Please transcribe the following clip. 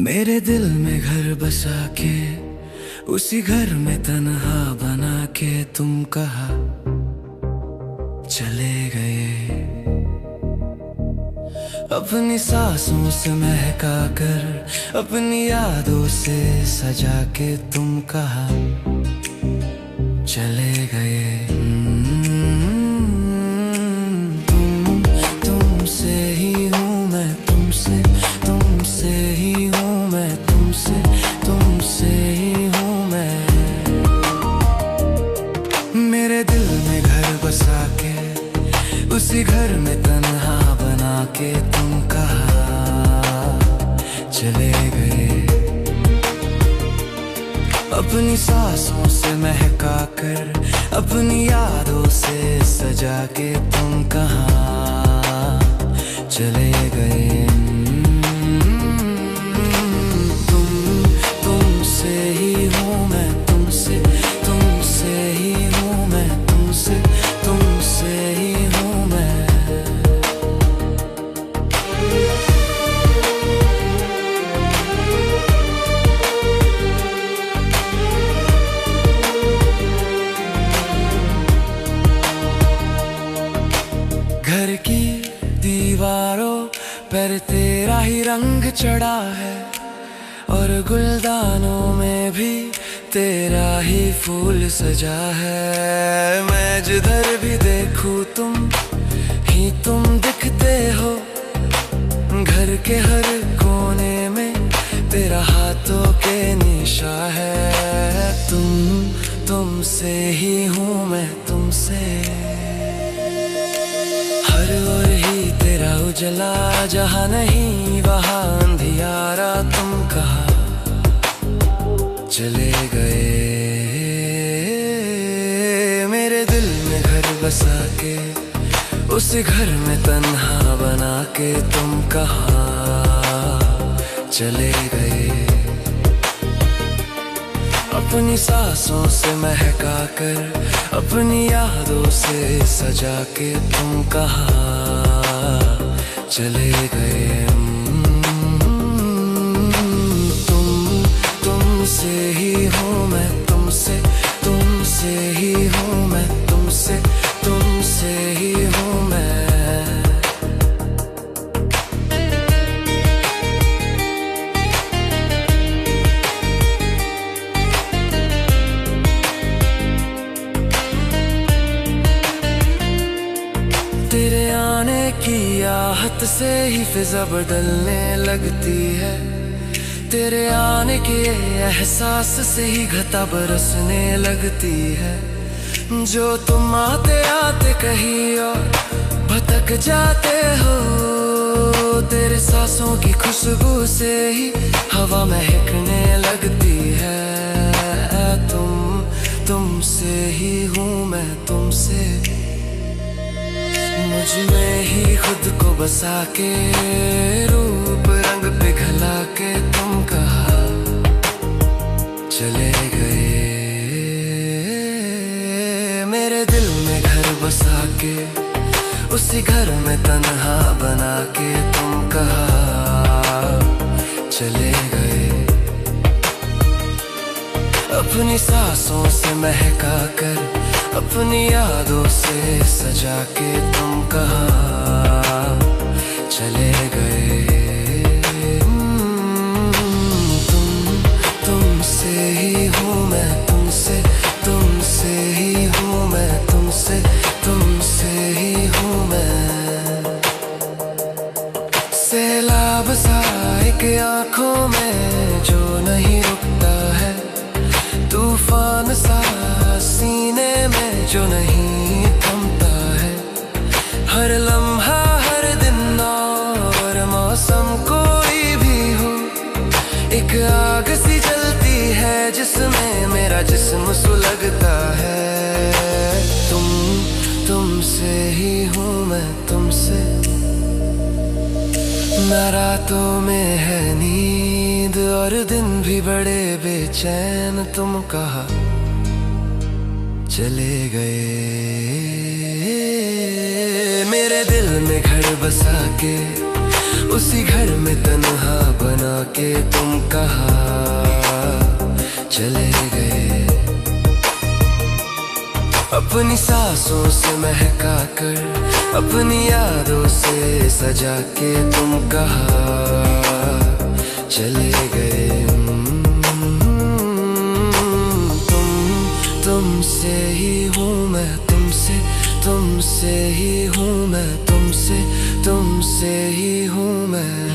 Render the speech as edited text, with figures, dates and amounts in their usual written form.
मेरे दिल में घर बसा के उसी घर में तन्हा बना के तुम कहाँ चले गए। अपनी सांसों से महका कर अपनी यादों से सजा के तुम कहाँ चले गए। तुमसे ही हूँ मैं, तुमसे ही हूँ मैं, तुमसे ही हूँ मैं। मेरे दिल में घर बसा के उसी घर में तन्हा बना के तुम कहाँ चले गए। अपनी सांसों से महका कर अपनी यादों से सजा के तुम कहाँ चले गए। तुमसे ही हूँ मैं, तुमसे ही हूँ मैं, तुमसे ही हूँ मैं। घर की दीवारों पर तेरा ही रंग चढ़ा है और गुलदानों में भी तेरा ही फूल सजा है। मैं जिधर भी देखूं तुम दिखते हो। घर के हर कोने में तेरा हाथों के निशा है। तुमसे ही हूँ मैं, तुमसे हर ओर ही तेरा उजला, जहाँ नहीं वहाँ अंधियारा। तुम कहाँ चले गए। मेरे दिल में घर बसा के उस घर में तन्हा बना के तुम कहाँ चले गए। अपनी सांसों से महका कर अपनी यादों से सजा के तुम कहाँ चले गए। तुमसे ही हूँ मैं, तुमसे ही हूँ मैं, तुमसे ही हूँ मैं। तेरे आने की आहट से ही फिजा बदलने लगती है। तेरे आने के एहसास से ही घटा बरसने लगती है। जो तुम आते आते कहीं और भटक जाते हो। तेरे सांसों की खुशबू से ही हवा महकने लगती है। तुमसे ही हूँ मैं, तुमसे मुझ में ही खुद को बसा के रूप रंग पिघला के तुम कहाँ चले गए। मेरे दिल में घर बसा के उसी घर में तन्हा बना के तुम कहाँ चले गए। अपनी सांसों से महका कर अपनी यादों से सजा के तुम कहाँ चले गए। तुमसे ही हूँ मैं, तुमसे ही हूँ मैं, तुमसे ही हूँ मैं। सैलाब सा एक आँखों में जो नहीं रुकता है। तूफान सा सीने में जो नहीं थमता है। हर लम्हा हर दिन और मौसम कोई भी हो। एक आग सी जलती है जिसमें मेरा जिस्म सुलगता है। तुमसे ही हूँ मैं, तुमसे ना रातों में है नींद और दिन भी बड़े बेचैन। तुम कहाँ चले गए। मेरे दिल में घर बसा के उसी घर में तन्हा बना के तुम कहाँ चले गए। अपनी सांसों से महका कर, अपनी यादों से सजा के तुम कहाँ चले गए। तुमसे ही हूँ मैं, तुमसे ही हूँ मैं, तुमसे ही हूँ मैं।